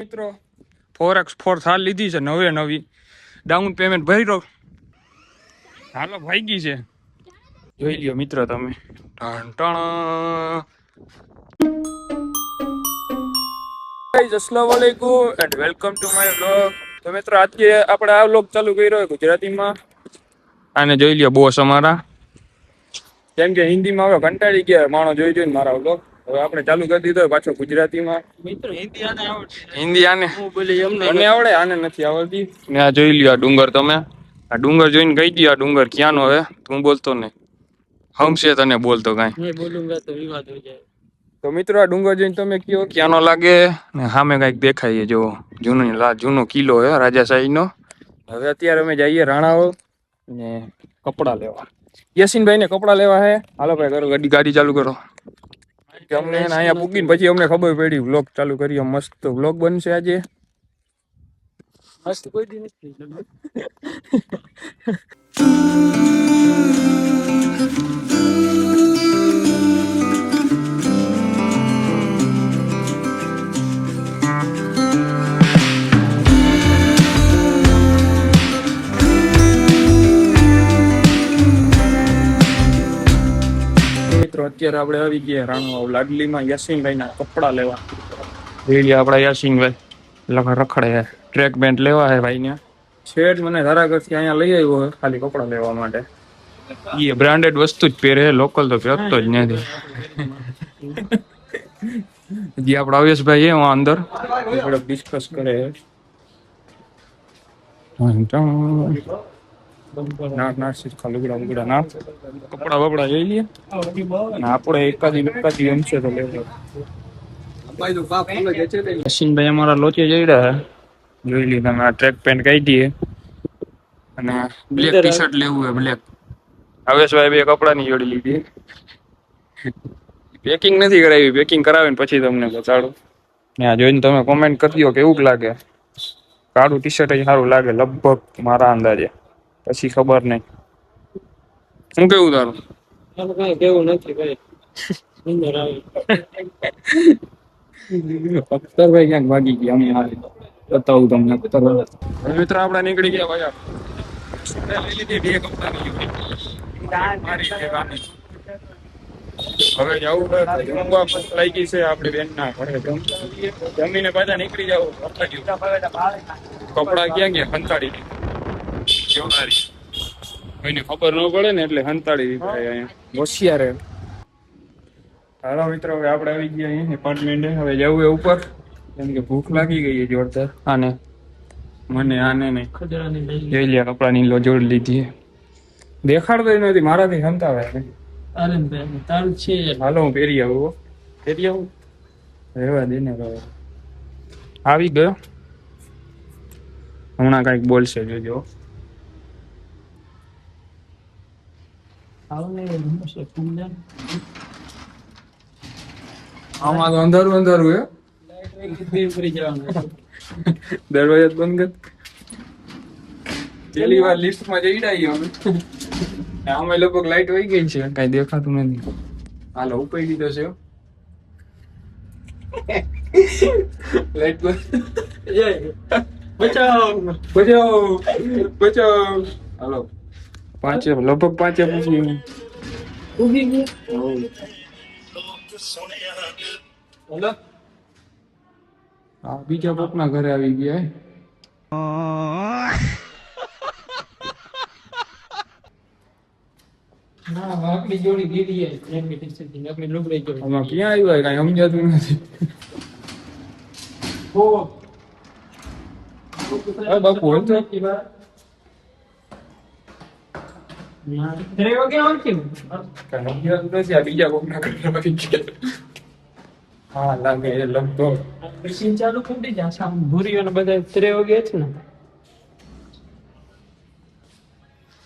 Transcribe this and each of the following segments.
મિત્રો 4x4 થાર લીધી છે નવી ડાઉન પેમેન્ટ ભરી દો. હાલો ભાઈ ગઈ છે, જોઈ લ્યો મિત્રો તમે. અસ્સલામુ અલૈકુમ and welcome to my vlog. તો મિત્રો આજે આપણે આ વ્લોગ ચાલુ કર્યો ગુજરાતીમાં, અને જોઈ લ્યો બોસ અમારા. કેમ કે હિન્દીમાં હવે કંટાળી ગયા માણો જોઈ જોઈને મારા વ્લોગ. હવે આપણે ચાલુ કરી દીધો પાછો ગુજરાતીમાં. મિત્રો હિન્દી આને આવડે, આને નથી આવડતી. ને આ જોઈ લ્યો આ ડુંગર તમે. આ ડુંગર જોઈને કહી દો આ ડુંગર ક્યાંનો હે. તું બોલતો નહીં, હમશે તને બોલતો કાંઈ. બોલુંગા તો વિવાદ હો જાય. તો મિત્રો આ ડુંગર જોઈને તમે કયો ક્યાંનો લાગે. ને સામે કાંઈક દેખાય જો જૂનો કિલ્લો હે રાજાશાહીનો. હવે અત્યારે અમે જઈએ રાણાઓ ને કપડાં લેવા. યસીનભાઈ ને કપડાં લેવા હે. હાલો ભાઈ કરો ગાડી ચાલુ કરો. અમને અહીંયા પૂકીને પછી અમને ખબર પડી વ્લોગ ચાલુ કરીએ. મસ્ત વ્લોગ બનશે આજે. મસ્ત કોઈ દી નથી. અત્યારે આપણે આવી ગયા રાણવા લાડલીમાં યાસીનભાઈ ના કપડા લેવા. રેલી આપડા યાસીનભાઈ રખડે ટ્રેક પેન્ટ લેવા હે ભાઈ ને. શેડ મને ધારાગઢથી અહીંયા લઈ આવ્યો હે ખાલી કપડા લેવા માટે. એ બ્રાન્ડેડ વસ્તુ જ પહેરે, લોકલ તો પહેરતો જ નથી. જે આપડા અવેશભાઈ હે અંદર થોડોક ડિસ્કસ કરે. કપડા બપડા જોઈ લઈએ. આપડે એકાદી અંશે તો લેવો. યસીનભાઈ અમારા લોચે જઈ રહ્યા. જોઈ લી તમે આ ટ્રેક પેન્ટ કહી દઈએ. અને બ્લેક ટી શર્ટ લેવું હે બ્લેક. હવેશભાઈ બે કપડાની જોડી લીધી. પેકિંગ નથી કરાવી, પેકિંગ કરાવીને પછી તમને બતાડું. ત્યાં જોઈને તમે કોમેન્ટ કરી દો કેવું લાગે. કાળું ટી શર્ટ જ સારું લાગે લગભગ મારા અંદાજે, પછી ખબર નહીં. શું કેવું તારું? કેવું નથી ભાઈ. અખ્તરભાઈ ક્યાંક ભાગી ગયા. અમે બતાવું તમને. મિત્રો આપણે નીકળી ગયા ભાઈ. હવે જવું જમવા લઈ ગઈ છે આપડી બેન ના ઘરે. જમીને પાછા નીકળી જવું. કપડા ક્યાં ગયા? હંતાડી કોઈને ખબર ન પડે ને એટલે હંતાડી દીધા અહીંયા હોશિયાર. હાલો મિત્રો હવે આપણે આવી ગયા અહીંયા એપાર્ટમેન્ટ. હવે જવું એ ઉપર, કેમ કે ભૂખ લાગી ગઈ છે જોરદાર. આને મને આને નહીં જોઈ લે કપડાની લો જોડ લીધી. દેખાડતો નથી મારાથી હંતાવે. હાલો હું પહેરી આવું. રહેવા દે ને. આવી ગયો હમણાં કઈક બોલશે જોજો. આમાં તો અંધારું અંધારું હે. દરવાજા બંધ કર. પેલી વાર લિફ્ટમાં જઈ અમે. અમે લગભગ લાઈટ વહી ગઈ છે, કઈ દેખાતું નથી. હાલો ઉપાઈ દીધો છે લાઈટ બંધ. બચાવ બચાવ બચાવ. હાલો લગભગ પાંચે પૂછી બીજા કોકના ઘરે આવી ગયા. જોડી દીધી ક્યાં આવ્યું કઈ સમજાતું નથી. બાપુ બીજા કોકના ઘરે આવી ગયા. હા લાગે લગભગ મશીન ચાલુ કરી દીધા. ભૂરીઓ ને બધા 3 વાગે છે ને.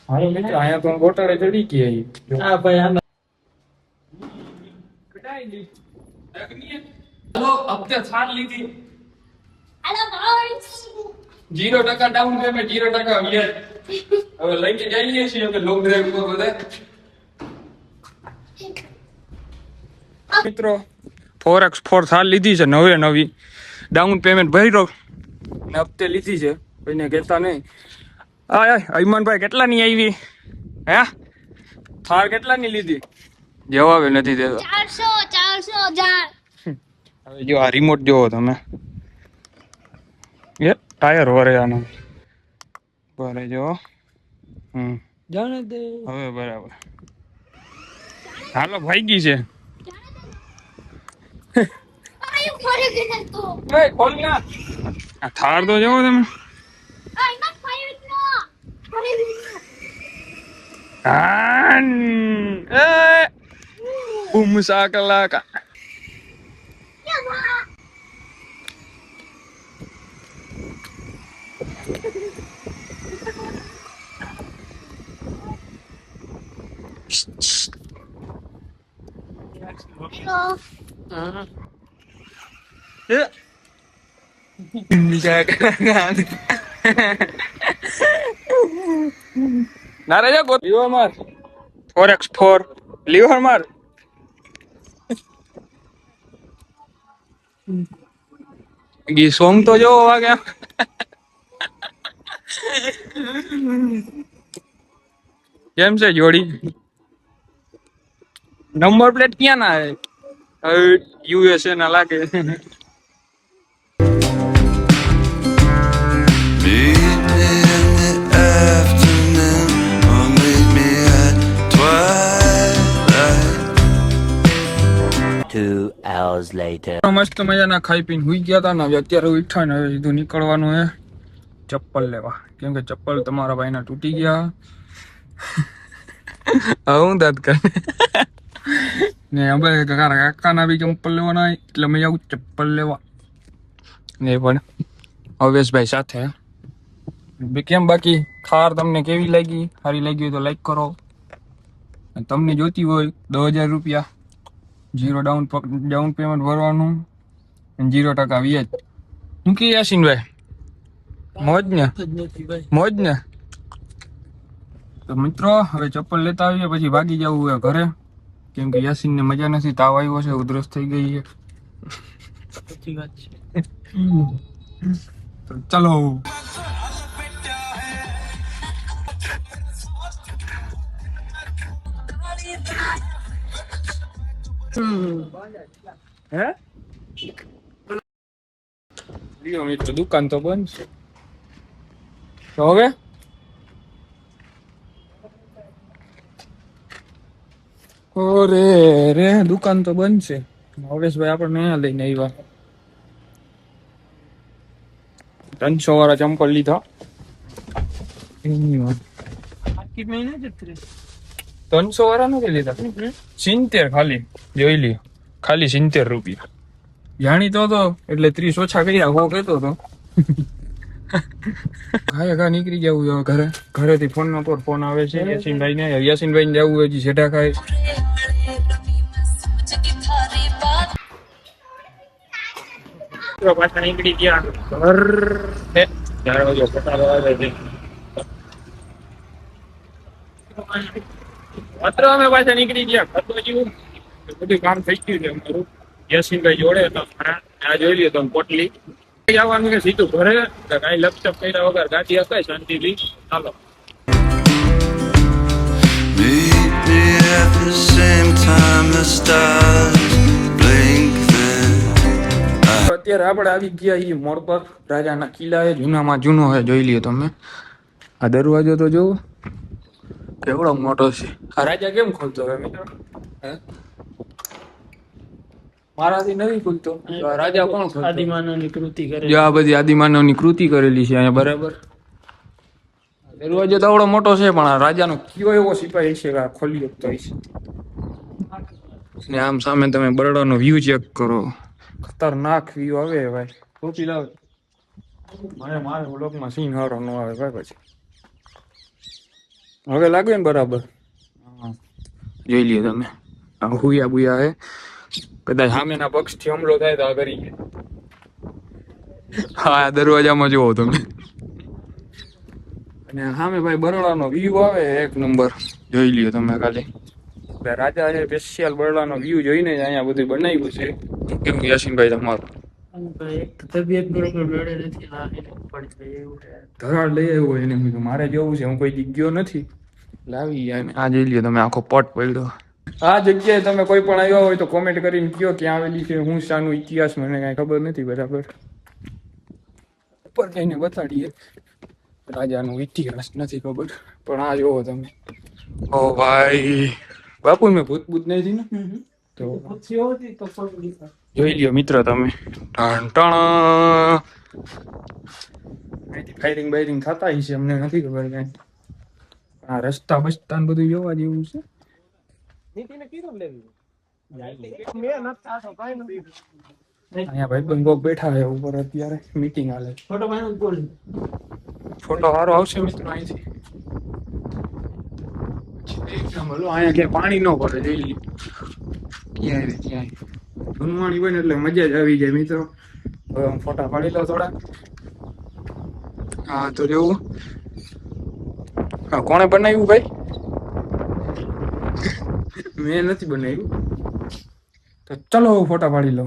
હાલો મિત્રો અહીંયા તો ગોટાળે ચડી ગયા. હા ભાઈ હાલો હપ્તે થાર લીધી. હેલો ગાઈસ 0% ડાઉન પેમેન્ટ 0% વ્યાજ. હવે લઈને જઈએ છીએ કે લોંગ ડ્રાઈવ પર બધા. મિત્રો 4x4 થાર લીધી છે નવી ડાઉન પેમેન્ટ ભરી દો ને હપ્તે લીધી છે, કોઈને કહેતા નહીં. હા અયમાનભાઈ કેટલાની આવી હે? થાર કેટલાની લીધી? જવાબ નથી દેતો. 400 હવે જો આ રિમોટ જોવો તમે, એ ટાયર વરે આનો ભરે જો. જાણે દે હવે બરાબર. હાલો ભાઈ ગઈ છે. આયુ ફરી ગઈ તો એ ખોલ ના આ થાર તો જોવો તમે. આઈ નોટ ફાઈવ નો ફરી ગઈ. આન એ બૂમ સાકલાકા. હેલો ના રે ગો લીવર માર 4x4 લીવર માર. ગી સોંગ તો જો વાગે. કેમ છે જોડી? નંબર પ્લેટ ક્યાં ના હે? યુએસએ ના લાગે. Meet me in the afternoon, or meet me at twilight. 2 hours later. મસ્ત મજાના ખાઈ પીને હુઈ ગયા હતા ને હવે અત્યારે ઉઠા ને હવે સીધું નીકળવાનું હે ચપ્પલ લેવા, કેમ કે ચપ્પલ તમારા ભાઈના તૂટી ગયા. હું દાદ કર ને હવે કાકાના બી ચપ્પલ લેવાના એટલે મેં આવું ચપ્પલ લેવા ને પણ અવેશભાઈ સાથે. કેમ બાકી ખાર તમને કેવી લાગી? સારી લાગી હોય તો લાઈક કરો. તમને જોતી હોય 10,000 રૂપિયા, 0 ડાઉન પેમેન્ટ ભરવાનું અને 0% વ્યાજ. શું કે યાસીનભાઈ? મોજ ને મોજ ને. તો મિત્રો હવે ચપ્પલ લેતા આવીએ પછી ભાગી જવું હોય ઘરે, કેમ કે યાસીનને મજા નથી, તાવ આવ્યો છે, ઉધરસ થઈ ગઈ છે. તો ચલો. હે લ્યો મિત્રો દુકાન તો બંધ છે. તો હવે ઓરે રે દુકાન તો બંધ છે. હવેશભાઈ આપણને અહીંયા લઈને આવ્યા. 300 વાળા ચંપલ લીધા. 300 વાળા નથી લીધા, 70 ખાલી જોઈ લ્યો, ખાલી 70 રૂપિયા. જાણીતો હતો એટલે 30 ઓછા કર્યા હો કહેતો હતો. ઘા નીકળી જવું હવે ઘરે. ઘરેથી ફોન નો પર ફોન આવે છે યાસીનભાઈ ને. યાસીનભાઈ ને જવું હજી સેટા ખાય. પાછા નીકળી ગયા ઘર. અત્યારે અમે પાછા નીકળી ગયા ઘર બાજુ. બધું કામ થઈ ગયું છે અમારું યાસીનભાઈ જોડે. તો આ જોઈ લ્યો તમે પોટલી આવવાનું કે સીધું ઘરે. કઈ લપચપ કર્યા વગર ગાડી હકાય શાંતિથી. ચાલો. Meet me at the same time the stars blink then. અત્યારે આપણે આવી ગયા છીએ મોડ પર. રાજાના કિલ્લા એ જૂનામાં જૂનો હે, જોઈ લ્યો તમે. આ દરવાજો તો જોવો કેવડો મોટો છે. આ રાજા કેમ ખોલતો હવે મિત્રો? મારાથી નથી ખુલતો. રાજા કોણ ખોલતો? આદિમાનવની કૃતિ કરે. જો આ બધી આદિમાનવની કૃતિ કરેલી છે અહીંયા બરાબર. દરવાજો તો આવડો મોટો છે પણ આ રાજાનો કયો એવો સિપાહી છે કે આ ખોલી શકતો હશે. ને આમ સામે તમે બરડાનો વ્યૂ ચેક કરો. ખતરનાક વ્યૂ આવે ભાઈ. ટોપી લાવ. મારે વ્લોગમાં સીન હારો ન આવે ભાઈ. પછી હવે લાગે ને બરાબર? જોઈ લ્યો તમે. આ હુયા બુયા હે. કદાચ સામેના પક્ષથી હુમલો થાય તો આ કરી ગયા. હા દરવાજામાં જોવો તમે. અને સામે ભાઈ બરોડાનો વ્યૂ આવે એક નંબર. જોઈ લ્યો તમે ખાલી. રાજા સ્પેશિયલ બરોડાનો વ્યૂ જોઈને જ અહીંયા બધું બનાવ્યું છે. કેમ યાસીનભાઈ તમારું ધરાડ લઈ આવ્યો હોય એને મેં કીધું મારે જવું છે, હું કોઈ દી ગયો નથી. લાવી આ જોઈ લ્યો તમે, આખો પટ પડ્યો. આ જગ્યાએ તમે કોઈ પણ આવ્યા હોય તો કોમેન્ટ કરીને કયો ક્યાં આવેલી છે, હું શાનો ઇતિહાસ મને કાંઈ ખબર નથી બરાબર. ઉપર જઈને બતાડીએ, રાજાનો ઇતિહાસ નથી ખબર, પણ આ જોવો તમે. ઓ ભાઈ બાપુ મેં ભૂત ભૂત નહીં હતી ને તો જોઈ લ્યો મિત્ર તમે. અહીંથી ફાયરિંગ બાયરિંગ થતા હશે, અમને નથી ખબર કાંઈ. આ રસ્તા બસ્તા ને બધું જોવા જેવું છે. અહીંયા ભાઈબંધ કોક બેઠા છે ઉપર અત્યારે, મીટિંગ હાલે. ફોટો સારો આવશે મિત્રો અહીંથી. એકદમ હલો, અહીંયા ક્યાંય પાણી ન પડે જોઈ લ્યો. ક્યાંય ધૂનવાણી હોય ને એટલે મજા જ આવી જાય મિત્રો. હવે હું ફોટા પાડી લો થોડા. હા તો જેવું. હા કોણે બનાવ્યું ભાઈ? મેં નથી બનાવ્યું. તો ચલો ફોટા પાડી લો.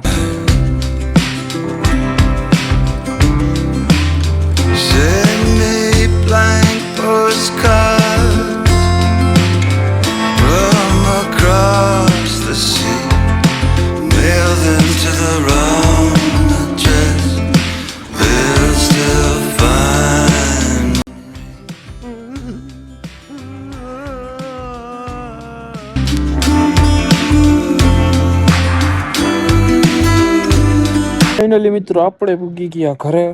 Send me blank postcards from across the sea, mail them to the wrong address, they'll still find. Finally મિત્રો આપણે પૂગી ગયા ઘરે.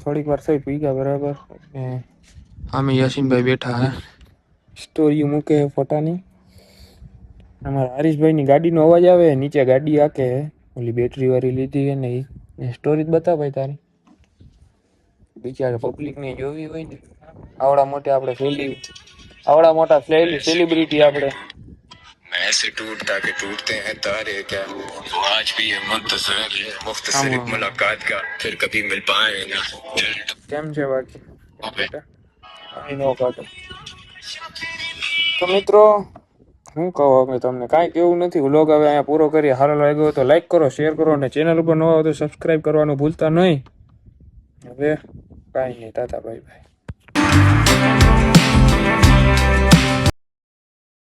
થોડીક વાર થઈ પૂગ્યા બરાબર. આમે યાસીનભાઈ બેઠા હે, સ્ટોરી મૂકે ફોટાની. અમારા હરીશભાઈની ગાડીનો અવાજ આવે, નીચે ગાડી આકે ઓલી બેટરી વાળી લીધી હે ને એ સ્ટોરી જ બતા ભાઈ તારી. બિચારા પબ્લિક ને જોવી હોય ને, આવડા મોટા મોટા સેલિબ્રિટી આપણે. मैं ऐसे टूटता के टूटते हैं तारे क्या वो आज भी है मुंतज़िर मुख्तसर एक मुलाकात का फिर कभी मिल पाए ना કેમ છે બાકી અહીં નો કાઢો તો મિત્રો હું કહું અમે તમને કાંઈ કેવું નથી. વ્લોગ હવે અહીંયા પૂરો કરીએ. સારો લાગ્યો તો લાઈક કરો, શેર કરો અને ચેનલ ઉપર નવા હોય તો સબસ્ક્રાઈબ કરવાનું ભૂલતા નહીં. હવે કાંઈ નહીં, તાતા બાય બાય.